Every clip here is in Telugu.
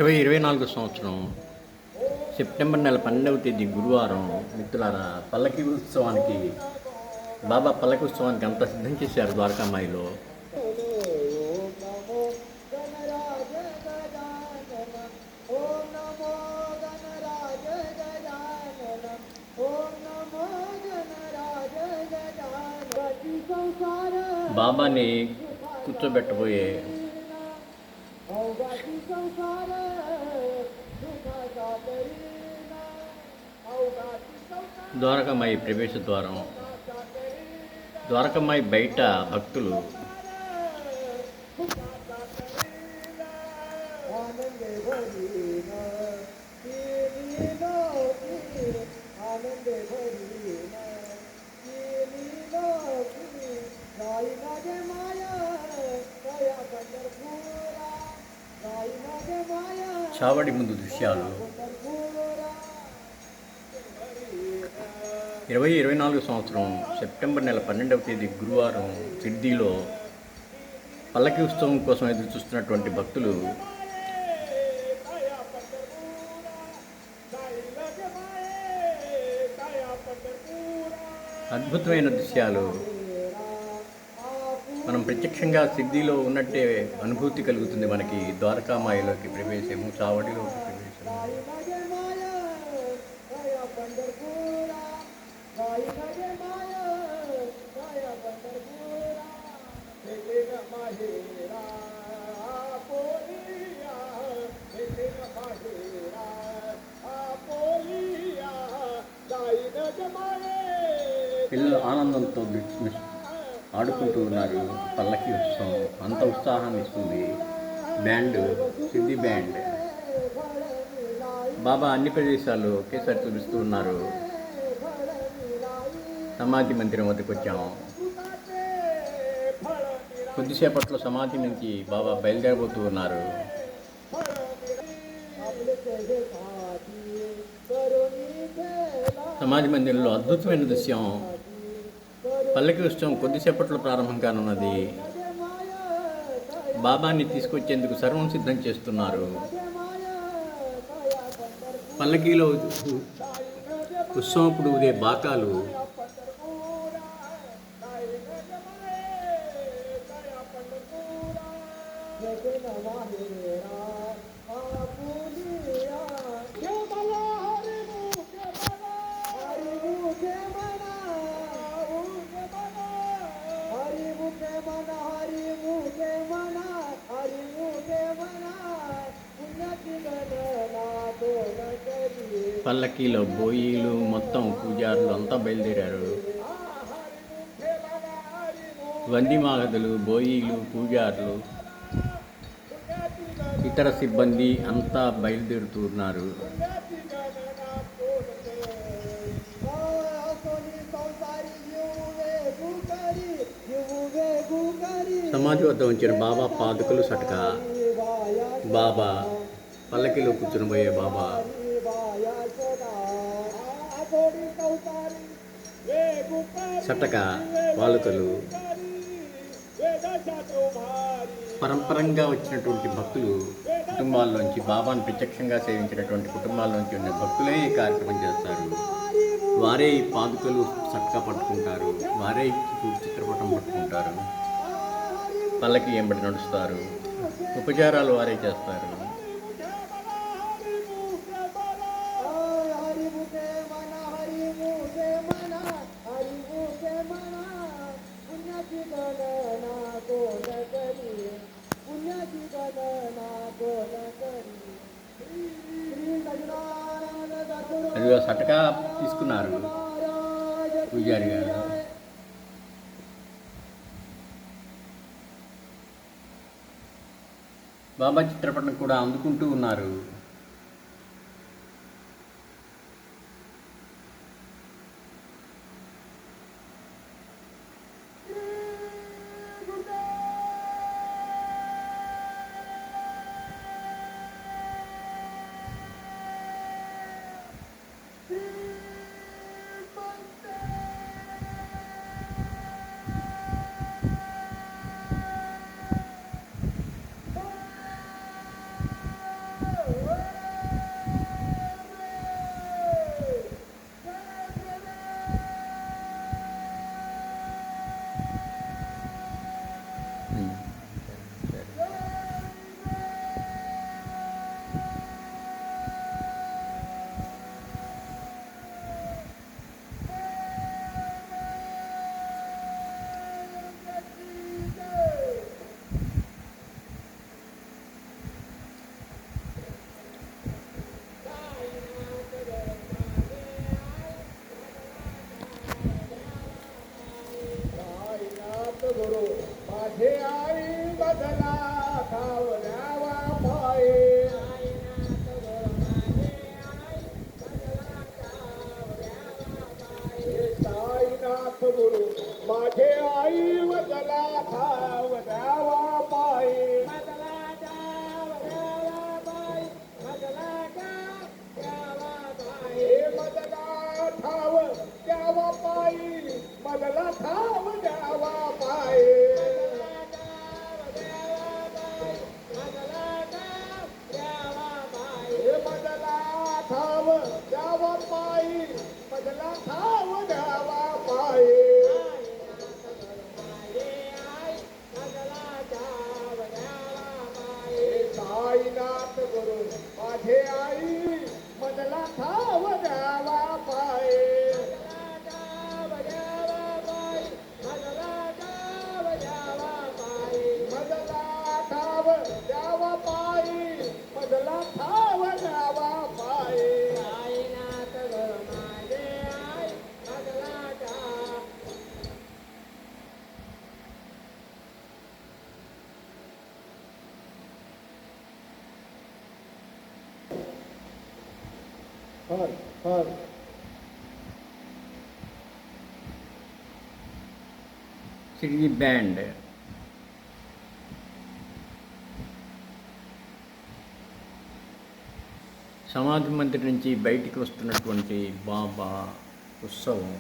2024 సంవత్సరం సెప్టెంబర్ నెల 12వ తేదీ గురువారం మిత్రులారా, పల్లకి ఉత్సవానికి బాబా పల్లకి ఉత్సవానికి అంతా సిద్ధం చేశారు ద్వారకామాయిలో. బాబాని కూర్చోబెట్టబోయే ద్వారకామాయి ప్రవేశ ద్వారం. ద్వారకామాయి బయట భక్తులు చావడి ముందు దృశ్యాలు. 2024 సంవత్సరం సెప్టెంబర్ నెల 12వ తేదీ గురువారం షిర్డీలో పల్లకి ఉత్సవం కోసం ఎదురు చూస్తున్నటువంటి భక్తులు అద్భుతమైన దృశ్యాలు. మనం ప్రత్యక్షంగా షిర్డీలో ఉన్నట్టే అనుభూతి కలుగుతుంది మనకి. ద్వారకామాయిలోకి ప్రవేశము, చావడిలోకి ప్రవేశము. పిల్లలు ఆనందంతో ఆడుకుంటూ ఉన్నారు. పల్లకి ఉత్సవం అంత ఉత్సాహాన్ని ఇస్తుంది. బ్యాండ్, సిద్ధి బ్యాండ్. బాబా అన్ని ప్రదేశాలు ఒకేసారి చూపిస్తూ ఉన్నారు. సమాధి మందిరం వద్దకు వచ్చాము. కొద్దిసేపట్లో సమాధి నుంచి బాబా బయలుదేరబోతూ ఉన్నారు. సమాధి మందిరంలో అద్భుతమైన దృశ్యం. పల్లకి ఉత్సవం కొద్దిసేపట్లో ప్రారంభం కానున్నది. బాబాని తీసుకొచ్చేందుకు సర్వం సిద్ధం చేస్తున్నారు. పల్లకీలో ఉత్సవప్పుడు ఉదే బాకాలు పల్లకీలో బోయిలు మొత్తం పూజారులు అంతా బయలుదేరారు. వందిమాగదులు, బోయిలు, పూజారులు, ఇతర సిబ్బంది అంతా బయలుదేరుతున్నారు. సమాధి వద్ద ఉంచిన బాబా పాదుకలు సటక. బాబా పల్లకిలో కూర్చునిపోయే బాబా. సటక, పాదుకలు. పరంపరంగా వచ్చినటువంటి భక్తులు కుటుంబాల్లోంచి, బాబాను ప్రత్యక్షంగా సేవించినటువంటి కుటుంబాల్లోంచి ఉన్న భక్తులే ఈ కార్యక్రమం చేస్తారు. వారే ఈ పాదుకలు సట్కా పట్టుకుంటారు. వారే చిత్రపటం పట్టుకుంటారు. పల్లకి ఎంబడి నడుస్తారు. ఉపచారాలు వారే చేస్తారు. అదిగో సటకా తీసుకున్నారు పూజారి గారు. బాబా చిత్రపటం కూడా అందుకుంటూ ఉన్నారు. माझे आई वदला ठाव द्यावा पायी मदला ठाव द्यावा पायी मदला ठाव द्यावा पायी मदला ठाव द्यावा पायी मदला ठाव द्यावा पायी मदला ठाव द्यावा पायी साईनाथ गुरु माझे आई मदला ठाव द्यावा पायी मदला ठाव द्यावा पायी मदला ठाव द्यावा पायी साईनाथ गुरु माझे आई मदला ठाव हर हर సిటీ బ్యాండ్ సమాధి మందిర్ నుంచి బయటికి వస్తున్నటువంటి బాబా ఉత్సవం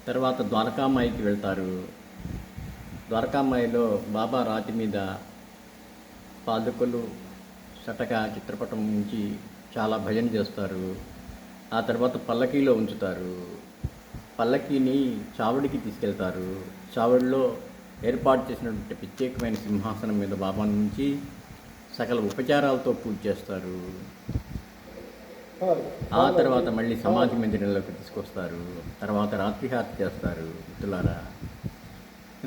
తర్వాత ద్వారకామాయికి వెళ్తారు. ద్వారకామాయిలో బాబా రాతి మీద పాదుకలు సటక చిత్రపటం నుంచి చాలా భజన చేస్తారు. ఆ తర్వాత పల్లకీలో ఉంచుతారు. పల్లకీని చావడికి తీసుకెళ్తారు. చావడిలో ఏర్పాటు చేసినటువంటి ప్రత్యేకమైన సింహాసనం మీద బాబాను ఉంచి సకల ఉపచారాలతో పూజ చేస్తారు. ఆ తర్వాత మళ్ళీ సమాధి మందిరంలోకి తీసుకొస్తారు. తర్వాత రాత్రిహారతి చేస్తారు. మిత్రులారా,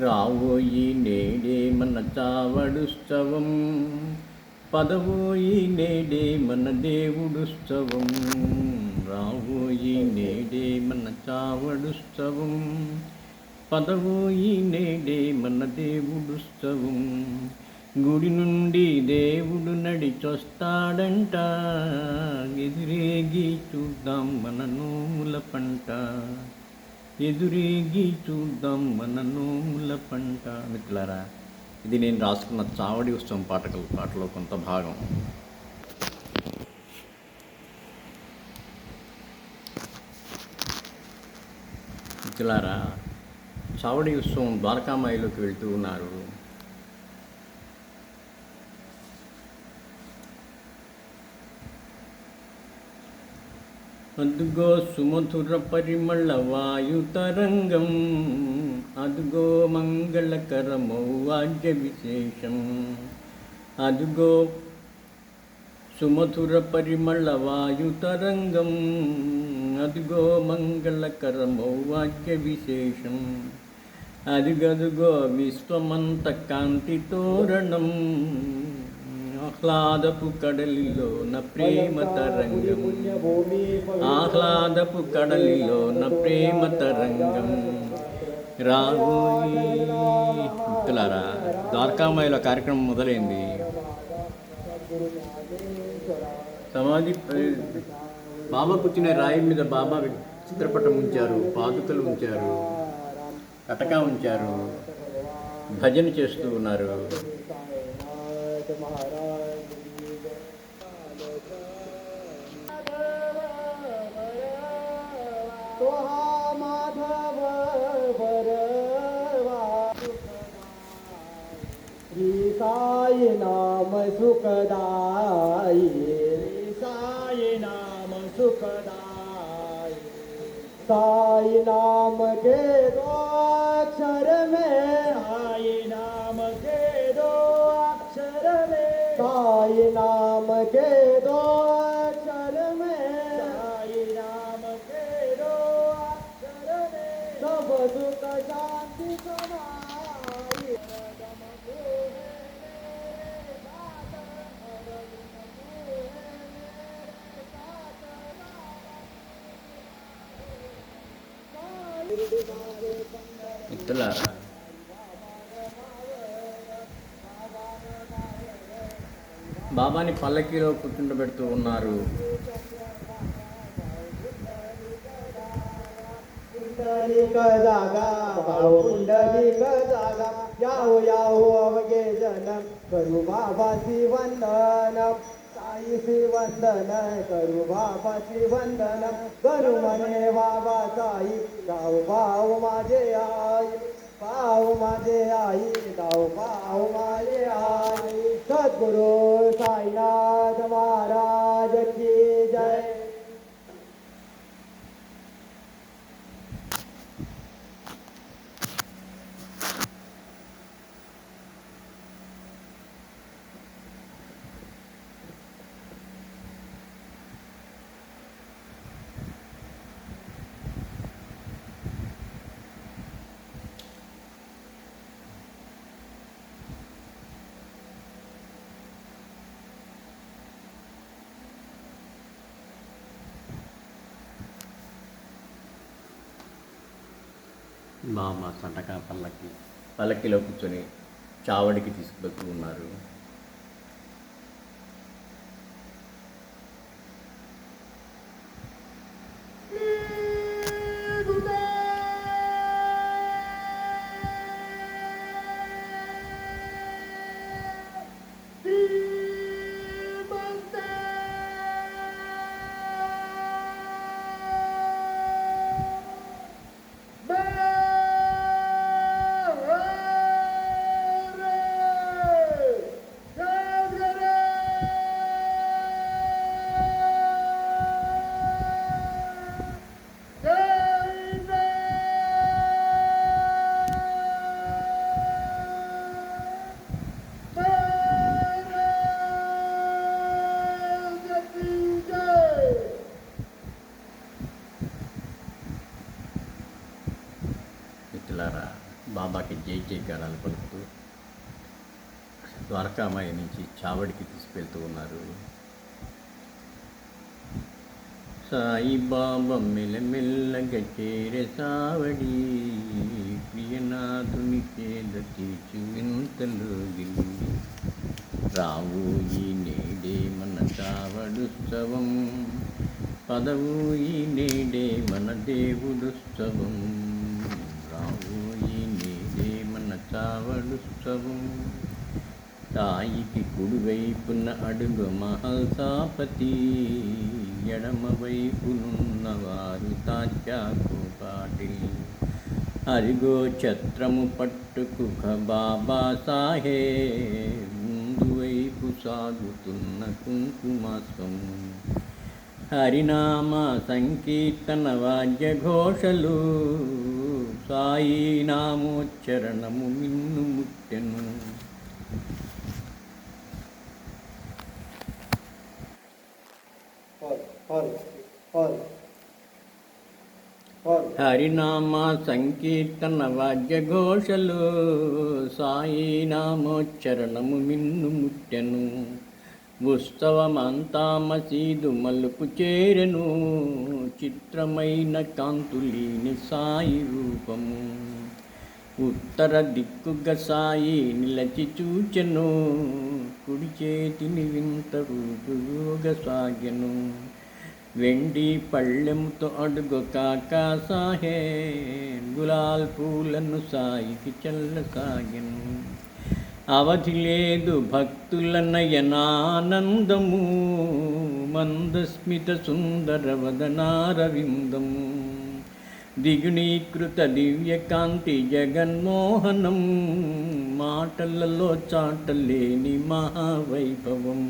రావోయి నేడే మన చావడుత్సవం, పదవోయి నేడే మన దేవుడుత్సవం. రావోయి నేడే మన చావడుత్సవం, పదవోయి నేడే మన దేవుడుత్సవం. గుడి నుండి దేవుడు నడిచొస్తాడంట, ఎదురేగి చూద్దాం మన నోముల పంట. ఎదురేగి చూద్దాం మన నోముల పంట. మిత్రులారా, ఇది నేను రాసుకున్న చావడి ఉత్సవం పాటలో కొంత భాగం. మిత్రులారా, చావడి ఉత్సవం ద్వారకామాయిలోకి వెళ్తూ ఉన్నారు. అదుగో సుమధుర పరిమళ వాయుతరంగం, అదుగో మంగళకరమౌ వాద్య విశేషం. అదుగో సుమధుర పరిమళ వాయుతరంగం, అదుగో మంగళకరమౌ వాద్య విశేషం. అదుగదుగో విశ్వమంత కాంతి తోరణం, ఆహ్లాదపు కడలిలోన ప్రేమ తరంగం. ఆహ్లాదపు కడలిలోన ప్రేమ తరంగం. రావోయి. మిత్రులారా, ద్వారకామాయిలో కార్యక్రమం మొదలైంది. సమాధి బాబా కూర్చునే రాయి మీద బాబా చిత్రపటం ఉంచారు, పాదుకలు ఉంచారు, కటకా ఉంచారు, భజన చేస్తూ ఉన్నారు. साई नाम सुखदाई, साई नाम सुखदाई. साई नाम के दो अक्षर में, साई नाम के दो अक्षर में, साई नाम के दो अक्षर में, साई नाम के दो अक्षर में सब सुख शांति समाई. బాబాని పల్లకీలో కూర్చుండబెడుతూ ఉన్నారు. पुंडलिक जागा भाऊ पुंडलिक जागा याहो याहो अवघे जन करू बाबाची वंदन साईची वंदन करू बाबाची वंदन करू म्हणे बाबा साई जाऊ भाऊ माझे आई भाऊ माझे आई जाऊ भाऊ माझे आई सद्गुरु साईनाथ महाराज की जय. బాబా సంటకా పల్లకిలో కూర్చొని చావడికి తీసుకువెళ్తూ ఉన్నారు. మిత్రులారా, బాబాకి జై జయగానాలు పలుకుతూ ద్వారకామాయి నుంచి చావడికి తీసుకెళ్తూ ఉన్నారు. సాయిబాబా మెల్లమెల్లగా చేరే సావడి ప్రియనాథుని చేద తీర్చి వింతలు దిల్లి రావు ఈ నేడే మన చావడుత్సవం పదవు ఈ నేడే మన దేవుడుత్సవం రావు ఈ నేడే మన చావడుత్సవం తాయికి కుడివైపున అడుగు మహల్సాపతి ఎడమ వైపునున్నవారు తాచాకు పాటిల్ అరిగో ఛత్రము పట్టుకు బాబా సాహేబ్ ముందు వైపు సాగుతున్న కుంకుమాసం హరినామ సంకీర్తన వాద్య ఘోషలు సాయి నామోచ్చరణము మిన్ను ముట్టెను. హరినామ సంకీర్తన వాద్య ఘోషలు సాయి నామోచ్చరణము మిన్ను ముట్టెను. ఉత్సవమంతా మసీదు మలుపు చేరెను చిత్రమైన కాంతులీని సాయి రూపము. ఉత్తర దిక్కుగా సాయి నిలచి చూచెను కుడి చేతిని వింత రూపుగా సాగెను. వెండి పళ్ళెంతో అడుగు కాకా సాహేబ్ గులాల్ పూలను సాయికి చల్లసాగెను. అవధి లేదు భక్తుల నయనానందము మందస్మిత సుందర వదనారవిందము. దిగునీకృత దివ్యకాంతి జగన్మోహనం మాటలలో చాటలేని మహావైభవం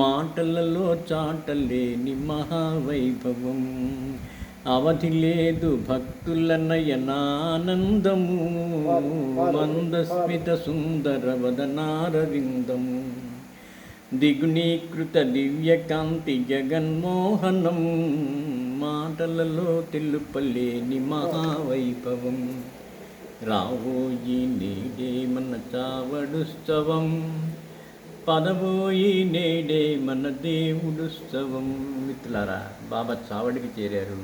మాటలలో చాటలేని మహావైభవం. అవధి లేదు భక్తుల నయనానందము మందస్మిత సుందర వదనారవిందము. దిగునీకృత దివ్యకాంతి జగన్మోహనం మాటలలో తెలుపలేని మహావైభవం. రావోయి నేడే మన చావడుత్సవం పదవోయి నేడే మన దేవుడుత్సవం. మిత్రులారా, బాబా చావడికి చేరారు.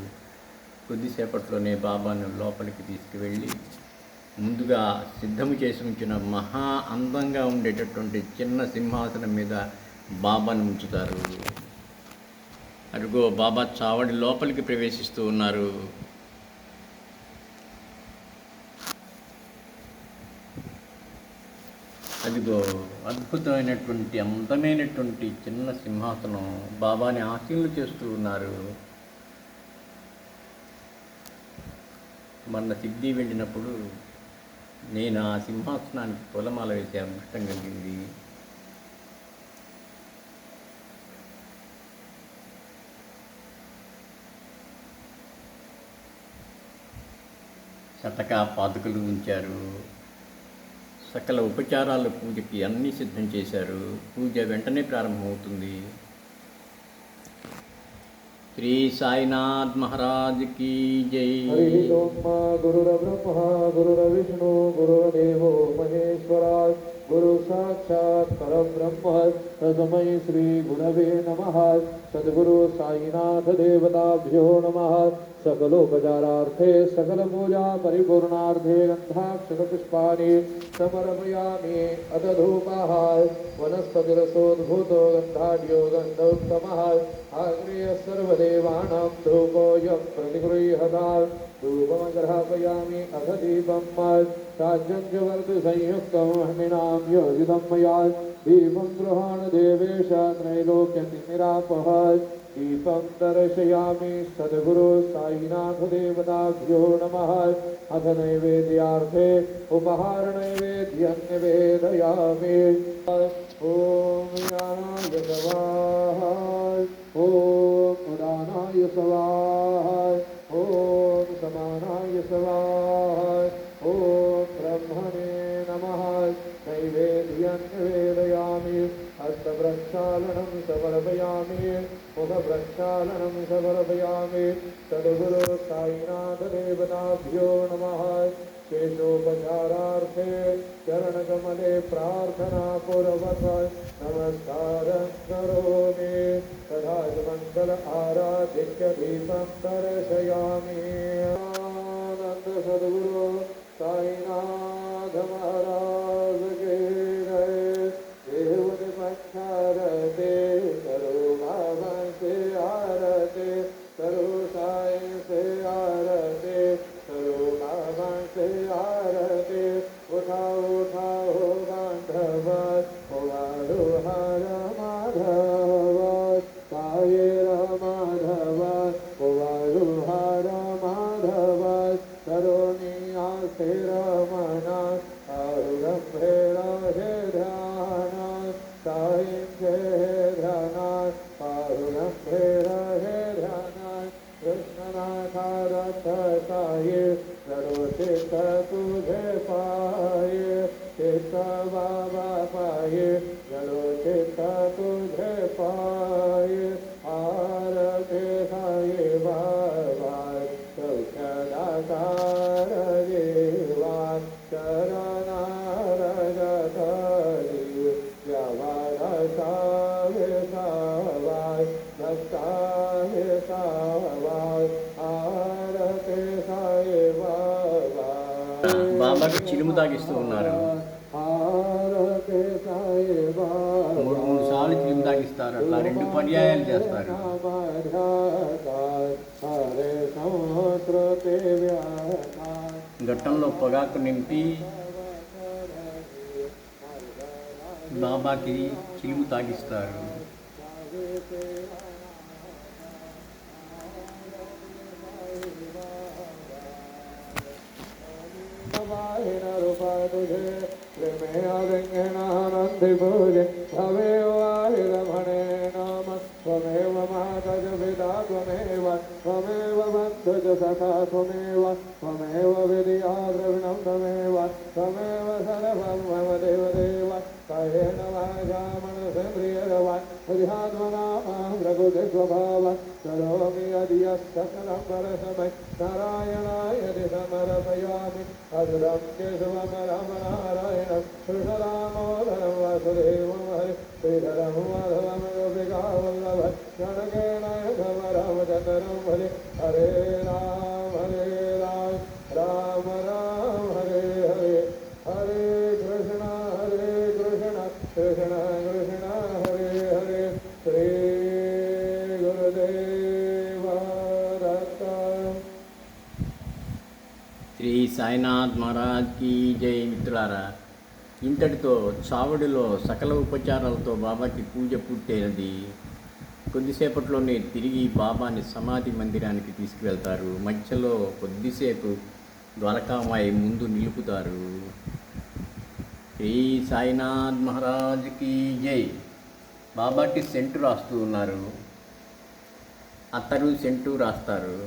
కొద్దిసేపట్లోనే బాబాను లోపలికి తీసుకువెళ్ళి ముందుగా సిద్ధము చేసి ఉంచిన మహా అందంగా ఉండేటటువంటి చిన్న సింహాసనం మీద బాబాను ఉంచుతారు. అడుగో బాబా చావడి లోపలికి ప్రవేశిస్తూ ఉన్నారు. అదిగో అద్భుతమైనటువంటి అందమైనటువంటి చిన్న సింహాసనం బాబాని ఆశీనులు చేస్తూ ఉన్నారు. మొన్న సిద్ధి వెళ్ళినప్పుడు నేను ఆ సింహాసనానికి పూలమాల వేసే అదృష్టం కలిగింది. శతకా పాదుకలు ఉంచారు. సకల ఉపచారాలు పూజకి అన్నీ సిద్ధం చేశారు. పూజ వెంటనే ప్రారంభమవుతుంది. శ్రీ సాయినాథ్ మహారాజ్ కీ జై. హరి ఓం గురుర్బ్రహ్మ గురుర్విష్ణు గురుర్దేవో మహేశ్వర గురు సాక్షాత్ పరబ్రహ్మ తస్మై శ్రీ గురవే నమః. సద్గురు సాయినాథ దేవతాభ్యో నమః. सकलोपचारार्थे सकलपूजा परिपूर्णार्थे गन्धाक्षतपुष्पाणि समर्पयामि. अथ धूपः वनस्पतिरसोद्भूतो गन्धाढ्यो गन्धोत्तमः. आग्नेयः सर्वदेवानां धूपोऽयं प्रतिगृह्यतां. धूपमग्रापयामि अथ दीपं साज्यञ्जवर्गसंयुक्तं हनिनां योजितं मया. दीपं गृहाण देवेश त्रैलोक्यतिमिरापः. दीपं दर्शयामि सद्गुरु साईनाथ देवताभ्यो नमः. अथ नैवेद्यार्थे उपहार नैवेद्यं निवेदयामि. ॐ ज्ञानाय स्वाहा ॐ उदानाय स्वाहा ॐ समानाय स्वाहा ॐ ब्रह्मणे नमः. नैवेद्यं निवेदयामि. हस्तप्रक्षालनं समर्पयामि. मुखप्रक्षालनं समर्पयामि. सद्गुरु साईनाथ देवताभ्यो नमः. शेषोपचारार्थे चरणकमले प्रार्थना पूर्वक नमस्कारं करोमि. तथा मङ्गल आराधिक्य दीपं दर्शयामि. आनन्द सद्गुरु साईनाथ महाराज के जय. देवते पंचारते करो बाबा से आरते करो साई से आरते करो बाबा से आरते. उठाओ उठाओ बांधव होवारो हर माधव साये माधव होवारो हर माधव. करोनी आसे रमना आरुगंभेरा हे ध्यान साई हे ध्यान आरुगंभेरा हे ध्यान. कृष्णनाथा रथ साये चित्त तुझे पाये. चित्त बाबा पाये जड़ो चित्त तुझे पाये. आरते साये बाबा सौख्यदातार देवा. चरणारगत व्यवहार सावे सावाय भक्ताय सावाय. आरते साये बाबा. బాబాకి చిలుము తాగిస్తూ ఉన్నారు. ఆరతే సాయి బాబా. మూడు సార్లు చిలుము తాగిస్తారు. అట్లా 2 పర్యాయాలు చేస్తారు. హరే సంస్కృతి వ్యాఖ్య. గట్టంలో పొగాకు నింపి బాబాకి చిలుము తాగిస్తారు. तुझे प्रेमे आलिंगनानंदि भोजे त्वमेव रमणे नाम. त्वमेव मातज पिता त्वमेव त्वमेव बन्धुज सखा त्वमेव त्वमेव विद्या द्रविणं त्वमेव त्वमेव सर्वं मम देवदेव. कायेन वाचा मनसेन्द्रियर्वा ध्यात्मना मां प्रकृतिस्वभावं. करोमि यदि सकलं परस्मै नारायणाय समर्पयामि. अधुरं केशवमरं नारायणं कृष्णदामोदरं वासुदेवं हरे. श्रीधरं माधवं गोपिकावल्लभं जनकेन रामचन्द्रं हरे. हरे राम राम राम हरे हरे. हरे कृष्ण कृष्ण कृष्ण हरे हरे. సాయినాథ్ మహారాజ్కి జై. మిత్రులారా, ఇంతటితో చావడిలో సకల ఉపచారాలతో బాబాకి పూజ పూర్తయినది. కొద్దిసేపట్లోనే తిరిగి బాబాని సమాధి మందిరానికి తీసుకువెళ్తారు. మధ్యలో కొద్దిసేపు ద్వారకామాయి ముందు నిలుపుతారు. శ్రీ సాయినాథ్ మహారాజ్కి జై. బాబాకి సెంటు రాస్తూ ఉన్నారు. అత్తరు సెంటు రాస్తారు.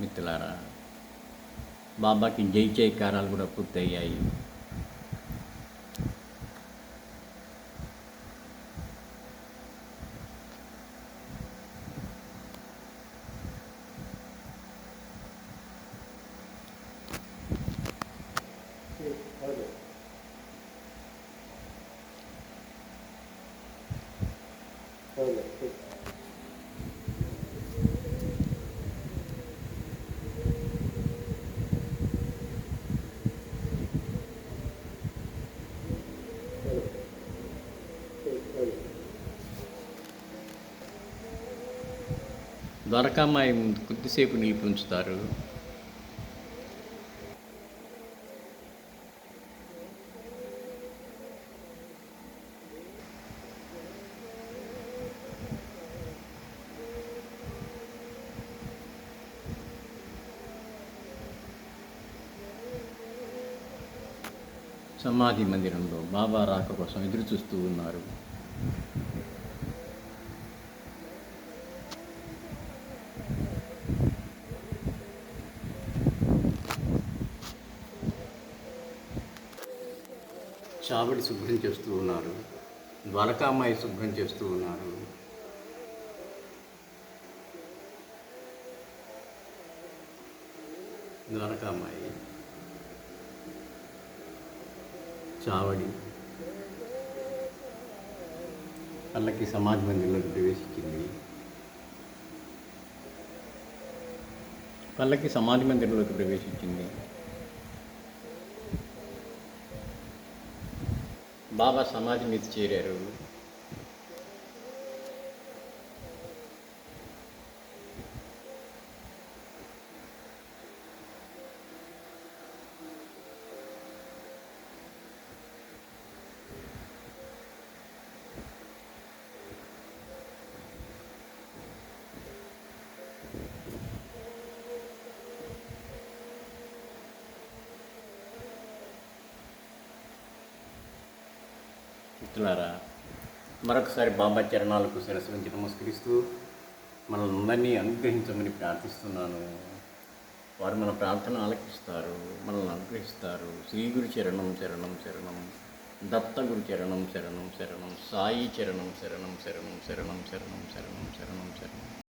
మిత్రులారా, బాబాకి జై జయకారాలు కూడా పూర్తయ్యాయి. ద్వారకామాయి ముందు కొద్దిసేపు నిలిపి ఉంచుతారు. సమాధి మందిరంలో బాబా రాక కోసం ఎదురు చూస్తూ ఉన్నారు. చావడి శుభ్రం చేస్తూ ఉన్నారు. ద్వారకామాయి శుభ్రం చేస్తూ ఉన్నారు. ద్వారకామాయి, చావడి పల్లకి సమాధి మందిరంలోకి ప్రవేశించింది. పల్లకి సమాధి మందిరంలోకి ప్రవేశించింది. బాబా సమాధి మీద చేరారు. మిత్రులారా, మరొకసారి బాబా చరణాలకు శిరస్సు నుంచి నమస్కరిస్తూ మనల్ని అందరినీ అనుగ్రహించమని ప్రార్థిస్తున్నాను. వారు మన ప్రార్థన ఆలకిస్తారు, మనల్ని అనుగ్రహిస్తారు. శ్రీ గురు చరణం శరణం శరణం, దత్త గురు చరణం శరణం శరణం, సాయి చరణం శరణం శరణం శరణం శరణం శరణం శరణం శరణం.